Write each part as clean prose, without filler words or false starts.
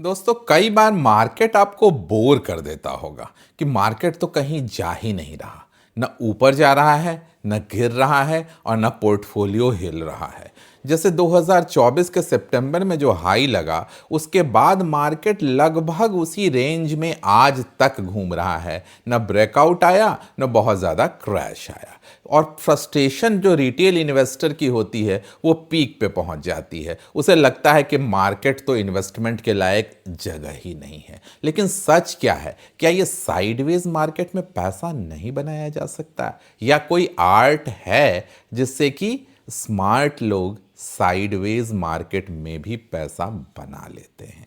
दोस्तों कई बार मार्केट आपको बोर कर देता होगा कि मार्केट तो कहीं जा ही नहीं रहा। न ऊपर जा रहा है, न गिर रहा है और न पोर्टफोलियो हिल रहा है। जैसे 2024 के सितंबर में जो हाई लगा, उसके बाद मार्केट लगभग उसी रेंज में आज तक घूम रहा है। न ब्रेकआउट आया, न बहुत ज़्यादा क्रैश आया। और फ्रस्ट्रेशन जो रिटेल इन्वेस्टर की होती है वो पीक पे पहुंच जाती है। उसे लगता है कि मार्केट तो इन्वेस्टमेंट के लायक जगह ही नहीं है। लेकिन सच क्या है? क्या ये साइडवेज मार्केट में पैसा नहीं बनाया जा सकता? या कोई आर्ट है जिससे कि स्मार्ट लोग साइडवेज मार्केट में भी पैसा बना लेते हैं?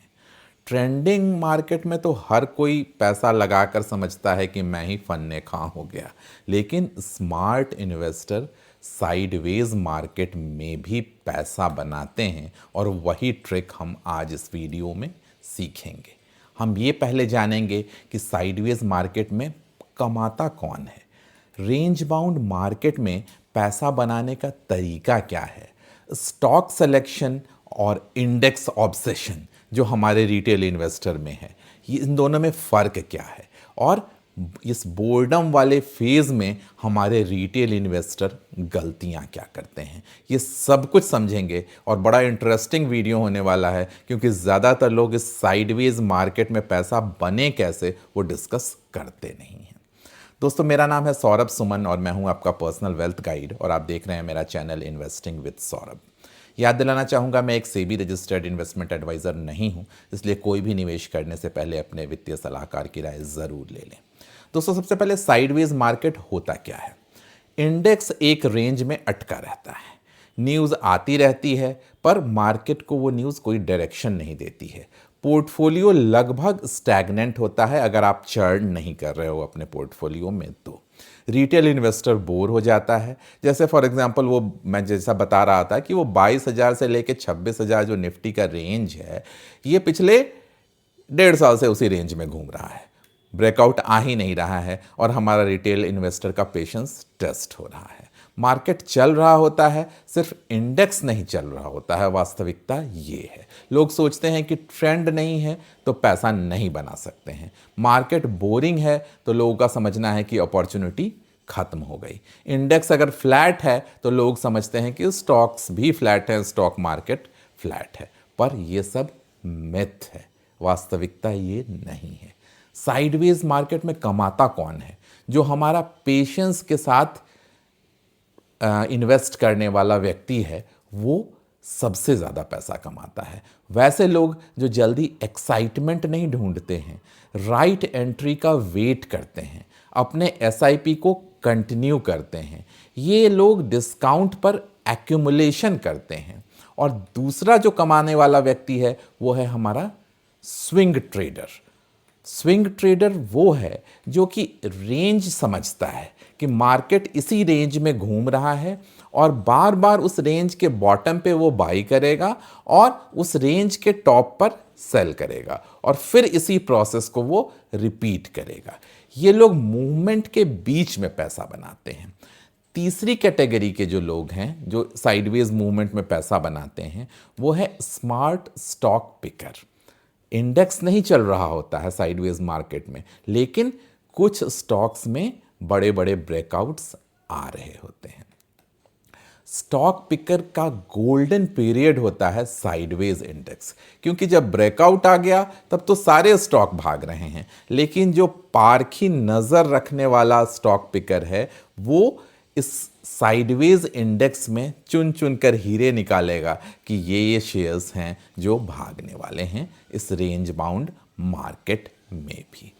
ट्रेंडिंग मार्केट में तो हर कोई पैसा लगाकर समझता है कि मैं ही फन्ने खां हो गया। लेकिन स्मार्ट इन्वेस्टर साइडवेज मार्केट में भी पैसा बनाते हैं और वही ट्रिक हम आज इस वीडियो में सीखेंगे। हम ये पहले जानेंगे कि साइडवेज मार्केट में कमाता कौन है, रेंज बाउंड मार्केट में पैसा बनाने का तरीका क्या है, स्टॉक सिलेक्शन और इंडेक्स ऑब्सेशन जो हमारे रिटेल इन्वेस्टर में है, ये इन दोनों में फ़र्क क्या है, और इस बोर्डम वाले फेज़ में हमारे रिटेल इन्वेस्टर गलतियां क्या करते हैं, ये सब कुछ समझेंगे। और बड़ा इंटरेस्टिंग वीडियो होने वाला है क्योंकि ज़्यादातर लोग इस साइडवेज मार्केट में पैसा बने कैसे वो डिस्कस करते नहीं हैं। दोस्तों मेरा नाम है सौरभ सुमन और मैं हूं आपका पर्सनल वेल्थ गाइड और आप देख रहे हैं मेरा चैनल इन्वेस्टिंग विद सौरभ। याद दिलाना चाहूँगा मैं एक सेबी रजिस्टर्ड इन्वेस्टमेंट एडवाइज़र नहीं हूँ, इसलिए कोई भी निवेश करने से पहले अपने वित्तीय सलाहकार की राय ज़रूर ले लें। दोस्तों सबसे पहले साइडवेज मार्केट होता क्या है? इंडेक्स एक रेंज में अटका रहता है, न्यूज़ आती रहती है पर मार्केट को वो न्यूज़ कोई डायरेक्शन नहीं देती है। पोर्टफोलियो लगभग स्टैग्नेंट होता है अगर आप चर्न नहीं कर रहे हो अपने पोर्टफोलियो में तो। रिटेल इन्वेस्टर बोर हो जाता है। जैसे फॉर एग्जांपल वो मैं जैसा बता रहा था कि वो 22,000 से लेके 26,000 जो निफ्टी का रेंज है, ये पिछले 1.5 साल से उसी रेंज में घूम रहा है। ब्रेकआउट आ ही नहीं रहा है और हमारा रिटेल इन्वेस्टर का पेशेंस टेस्ट हो रहा है। मार्केट चल रहा होता है, सिर्फ इंडेक्स नहीं चल रहा होता है। वास्तविकता ये है, लोग सोचते हैं कि ट्रेंड नहीं है तो पैसा नहीं बना सकते हैं। मार्केट बोरिंग है तो लोगों का समझना है कि अपॉर्चुनिटी खत्म हो गई। इंडेक्स अगर फ्लैट है तो लोग समझते हैं कि स्टॉक्स भी फ्लैट हैं, स्टॉक मार्केट फ्लैट है। पर यह सब मिथ है, वास्तविकता ये नहीं है। साइडवेज मार्केट में कमाता कौन है? जो हमारा पेशेंस के साथ इन्वेस्ट करने वाला व्यक्ति है वो सबसे ज़्यादा पैसा कमाता है। वैसे लोग जो जल्दी एक्साइटमेंट नहीं ढूंढते हैं, राइट एंट्री का वेट करते हैं, अपने एसआईपी को कंटिन्यू करते हैं, ये लोग डिस्काउंट पर एक्यूमुलेशन करते हैं। और दूसरा जो कमाने वाला व्यक्ति है वो है हमारा स्विंग ट्रेडर। स्विंग ट्रेडर वो है जो कि रेंज समझता है कि मार्केट इसी रेंज में घूम रहा है और बार बार उस रेंज के बॉटम पे वो बाई करेगा और उस रेंज के टॉप पर सेल करेगा और फिर इसी प्रोसेस को वो रिपीट करेगा। ये लोग मूवमेंट के बीच में पैसा बनाते हैं। तीसरी कैटेगरी के जो लोग हैं जो साइडवेज मूवमेंट में पैसा बनाते हैं वो है स्मार्ट स्टॉक पिकर। इंडेक्स नहीं चल रहा होता है साइडवेज मार्केट में, लेकिन कुछ स्टॉक्स में बड़े बड़े ब्रेकआउट्स आ रहे होते हैं। स्टॉक पिकर का गोल्डन पीरियड होता है साइडवेज इंडेक्स, क्योंकि जब ब्रेकआउट आ गया तब तो सारे स्टॉक भाग रहे हैं, लेकिन जो पारखी नज़र रखने वाला स्टॉक पिकर है वो इस साइडवेज इंडेक्स में चुन चुन कर हीरे निकालेगा कि ये शेयर्स हैं जो भागने वाले हैं इस रेंज बाउंड मार्केट में भी।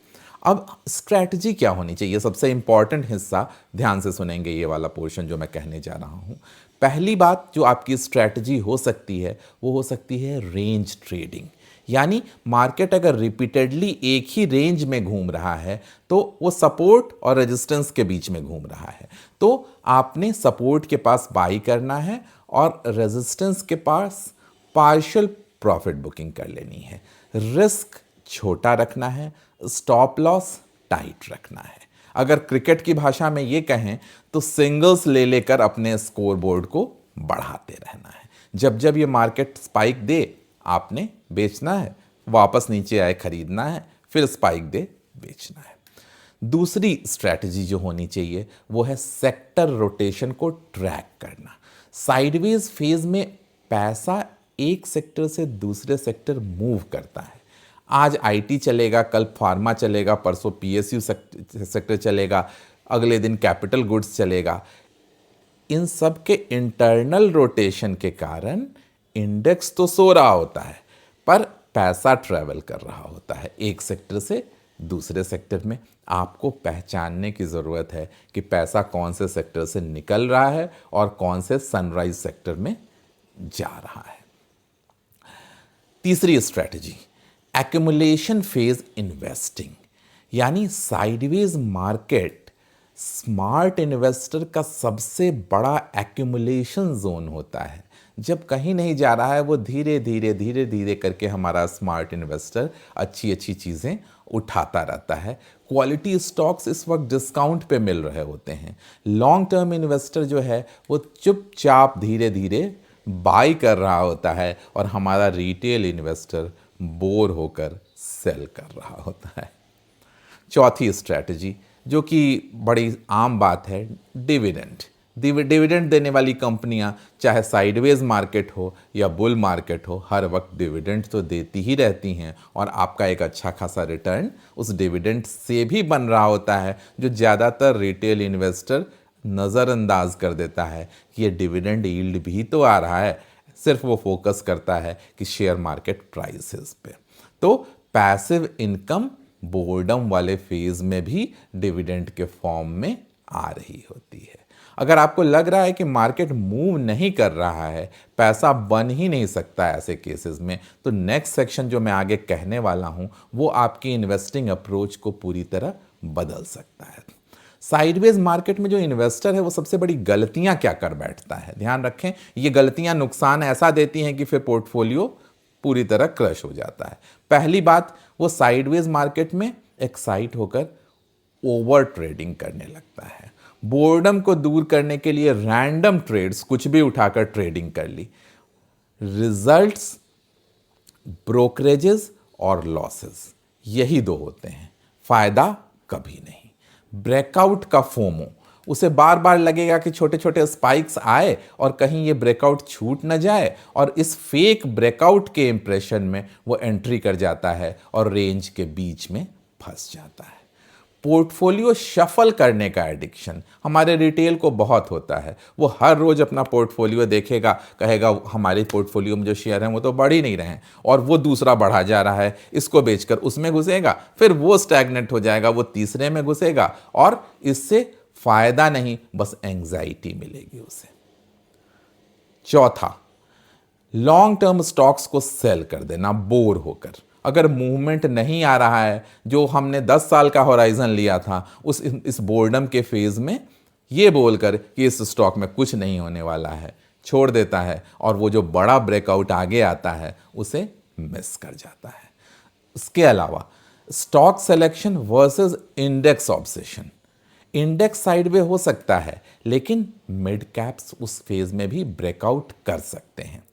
अब स्ट्रैटेजी क्या होनी चाहिए? सबसे इंपॉर्टेंट हिस्सा, ध्यान से सुनेंगे ये वाला पोर्शन जो मैं कहने जा रहा हूँ। पहली बात जो आपकी स्ट्रैटेजी हो सकती है वो हो सकती है रेंज ट्रेडिंग। यानी मार्केट अगर रिपीटेडली एक ही रेंज में घूम रहा है तो वो सपोर्ट और रेजिस्टेंस के बीच में घूम रहा है, तो आपने सपोर्ट के पास बाई करना है और रेजिस्टेंस के पास पार्शियल प्रॉफिट बुकिंग कर लेनी है। रिस्क छोटा रखना है, स्टॉप लॉस टाइट रखना है। अगर क्रिकेट की भाषा में ये कहें तो सिंगल्स ले लेकर अपने स्कोर बोर्ड को बढ़ाते रहना है। जब जब ये मार्केट स्पाइक दे आपने बेचना है, वापस नीचे आए खरीदना है, फिर स्पाइक दे बेचना है। दूसरी स्ट्रैटेजी जो होनी चाहिए वो है सेक्टर रोटेशन को ट्रैक करना। साइडवेज फेज में पैसा एक सेक्टर से दूसरे सेक्टर मूव करता है। आज आईटी चलेगा, कल फार्मा चलेगा, परसों पीएसयू सेक्टर चलेगा, अगले दिन कैपिटल गुड्स चलेगा। इन सब के इंटरनल रोटेशन के कारण इंडेक्स तो सो रहा होता है, पर पैसा ट्रैवल कर रहा होता है एक सेक्टर से दूसरे सेक्टर में। आपको पहचानने की ज़रूरत है कि पैसा कौन से सेक्टर से निकल रहा है और कौन से सनराइज सेक्टर में जा रहा है। तीसरी स्ट्रैटेजी, एक्यूमुलेशन फेज इन्वेस्टिंग, यानी साइडवेज मार्केट स्मार्ट इन्वेस्टर का सबसे बड़ा एक्यूमुलेशन जोन होता है। जब कहीं नहीं जा रहा है, वो धीरे धीरे करके हमारा स्मार्ट इन्वेस्टर अच्छी अच्छी चीज़ें उठाता रहता है। क्वालिटी स्टॉक्स इस वक्त डिस्काउंट पे मिल रहे होते हैं। लॉन्ग टर्म इन्वेस्टर जो है वो चुपचाप धीरे धीरे बाई कर रहा होता है और हमारा रिटेल इन्वेस्टर बोर होकर सेल कर रहा होता है। चौथी स्ट्रैटेजी जो कि बड़ी आम बात है, डिविडेंड। डिविडेंड देने वाली कंपनियां चाहे साइडवेज मार्केट हो या बुल मार्केट हो, हर वक्त डिविडेंड तो देती ही रहती हैं और आपका एक अच्छा खासा रिटर्न उस डिविडेंड से भी बन रहा होता है, जो ज़्यादातर रिटेल इन्वेस्टर नज़रअंदाज कर देता है कि ये डिविडेंड यील्ड भी तो आ रहा है। सिर्फ वो फोकस करता है कि शेयर मार्केट प्राइसेस पे। तो पैसिव इनकम बोर्डम वाले फेज में भी डिविडेंड के फॉर्म में आ रही होती है। अगर आपको लग रहा है कि मार्केट मूव नहीं कर रहा है, पैसा बन ही नहीं सकता ऐसे केसेस में, तो नेक्स्ट सेक्शन जो मैं आगे कहने वाला हूं वो आपकी इन्वेस्टिंग अप्रोच को पूरी तरह बदल सकता है। साइडवेज मार्केट में जो इन्वेस्टर है वो सबसे बड़ी गलतियां क्या कर बैठता है, ध्यान रखें, ये गलतियां नुकसान ऐसा देती हैं कि फिर पोर्टफोलियो पूरी तरह क्रश हो जाता है। पहली बात, वो साइडवेज मार्केट में एक्साइट होकर ओवर ट्रेडिंग करने लगता है। बोर्डम को दूर करने के लिए रैंडम ट्रेड्स, कुछ भी उठाकर ट्रेडिंग कर ली। रिजल्ट्स, ब्रोकरेजेस और लॉसेस, यही दो होते हैं, फायदा कभी नहीं। ब्रेकआउट का फोमो, उसे बार बार लगेगा कि छोटे छोटे स्पाइक्स आए और कहीं ये ब्रेकआउट छूट न जाए, और इस फेक ब्रेकआउट के इंप्रेशन में वो एंट्री कर जाता है और रेंज के बीच में फंस जाता है। पोर्टफोलियो शफल करने का एडिक्शन हमारे रिटेल को बहुत होता है। वो हर रोज अपना पोर्टफोलियो देखेगा, कहेगा हमारे पोर्टफोलियो में जो शेयर हैं वो तो बढ़ ही नहीं रहे हैं और वो दूसरा बढ़ा जा रहा है, इसको बेचकर उसमें घुसेगा, फिर वो स्टैग्नेंट हो जाएगा, वो तीसरे में घुसेगा और इससे फायदा नहीं, बस एंग्जाइटी मिलेगी उसे। चौथा, लॉन्ग टर्म स्टॉक्स को सेल कर देना बोर होकर। अगर मूवमेंट नहीं आ रहा है, जो हमने 10 साल का होराइजन लिया था, इस बोर्डम के फेज में ये बोलकर कि इस स्टॉक में कुछ नहीं होने वाला है, छोड़ देता है और वो जो बड़ा ब्रेकआउट आगे आता है उसे मिस कर जाता है। इसके अलावा stock selection versus index obsession. Index sideway हो सकता है, लेकिन मिड कैप्स उस फेज में भी ब्रेकआउट कर सकते हैं।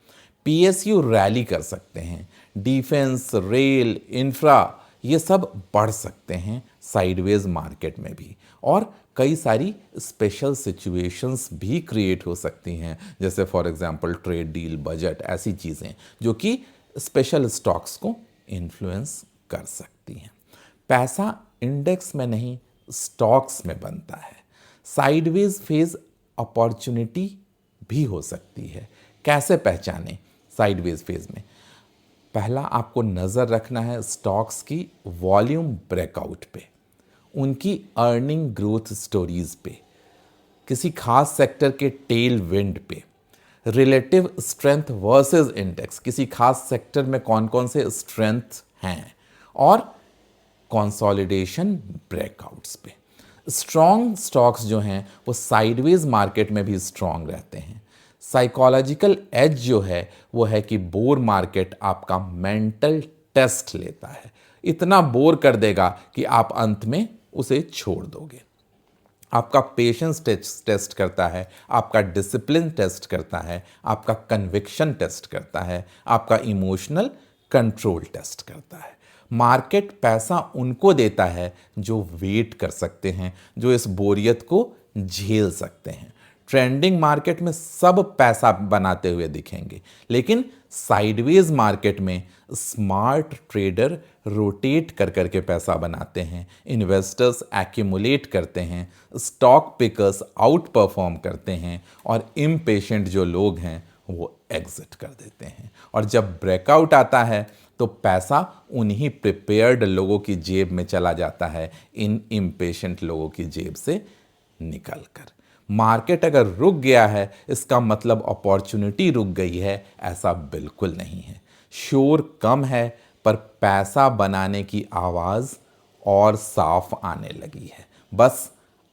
पीएसयू रैली कर सकते हैं, डिफेंस, रेल, इंफ्रा, ये सब बढ़ सकते हैं साइडवेज मार्केट में भी, और कई सारी स्पेशल सिचुएशंस भी क्रिएट हो सकती हैं, जैसे for example trade deal, budget, ऐसी चीज़ें जो कि स्पेशल स्टॉक्स को इन्फ्लुएंस कर सकती हैं। पैसा इंडेक्स में नहीं, स्टॉक्स में बनता है। साइडवेज फेज अपॉर्चुनिटी भी हो सकती है। कैसे पहचानें साइडवेज फेज में? पहला, आपको नज़र रखना है स्टॉक्स की वॉल्यूम ब्रेकआउट पे, उनकी अर्निंग ग्रोथ स्टोरीज पे, किसी खास सेक्टर के टेल विंड पे, रिलेटिव स्ट्रेंथ वर्सेस इंडेक्स, किसी खास सेक्टर में कौन कौन से स्ट्रेंथ हैं, और कंसोलिडेशन ब्रेकआउट्स पे। स्ट्रॉन्ग स्टॉक्स जो हैं वो साइडवेज मार्केट में भी स्ट्रॉन्ग रहते हैं। साइकोलॉजिकल एज जो है वो है कि बोर मार्केट आपका मेंटल टेस्ट लेता है, इतना बोर कर देगा कि आप अंत में उसे छोड़ दोगे। आपका पेशेंस टेस्ट करता है, आपका डिसिप्लिन टेस्ट करता है, आपका कन्विक्शन टेस्ट करता है, आपका इमोशनल कंट्रोल टेस्ट करता है। मार्केट पैसा उनको देता है जो वेट कर सकते हैं, जो इस बोरियत को झेल सकते हैं। ट्रेंडिंग मार्केट में सब पैसा बनाते हुए दिखेंगे, लेकिन साइडवेज मार्केट में स्मार्ट ट्रेडर रोटेट कर करके पैसा बनाते हैं, इन्वेस्टर्स एक्यूमुलेट करते हैं, स्टॉक पिकर्स आउट परफॉर्म करते हैं और इम्पेशेंट जो लोग हैं वो एग्जिट कर देते हैं। और जब ब्रेकआउट आता है तो पैसा उन्हीं प्रिपेयर्ड लोगों की जेब में चला जाता है, इन इम्पेशेंट लोगों की जेब से निकल कर। मार्केट अगर रुक गया है इसका मतलब अपॉर्चुनिटी रुक गई है, ऐसा बिल्कुल नहीं है। शोर कम है पर पैसा बनाने की आवाज़ और साफ आने लगी है। बस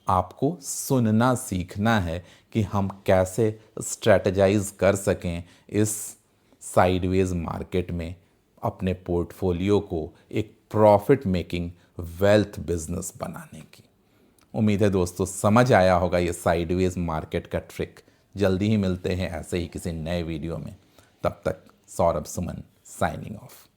आपको सुनना सीखना है कि हम कैसे स्ट्रेटजाइज कर सकें इस साइडवेज मार्केट में अपने पोर्टफोलियो को एक प्रॉफिट मेकिंग वेल्थ बिजनेस बनाने की। उम्मीद है दोस्तों समझ आया होगा ये साइडवेज मार्केट का ट्रिक। जल्दी ही मिलते हैं ऐसे ही किसी नए वीडियो में। तब तक सौरभ सुमन साइनिंग ऑफ।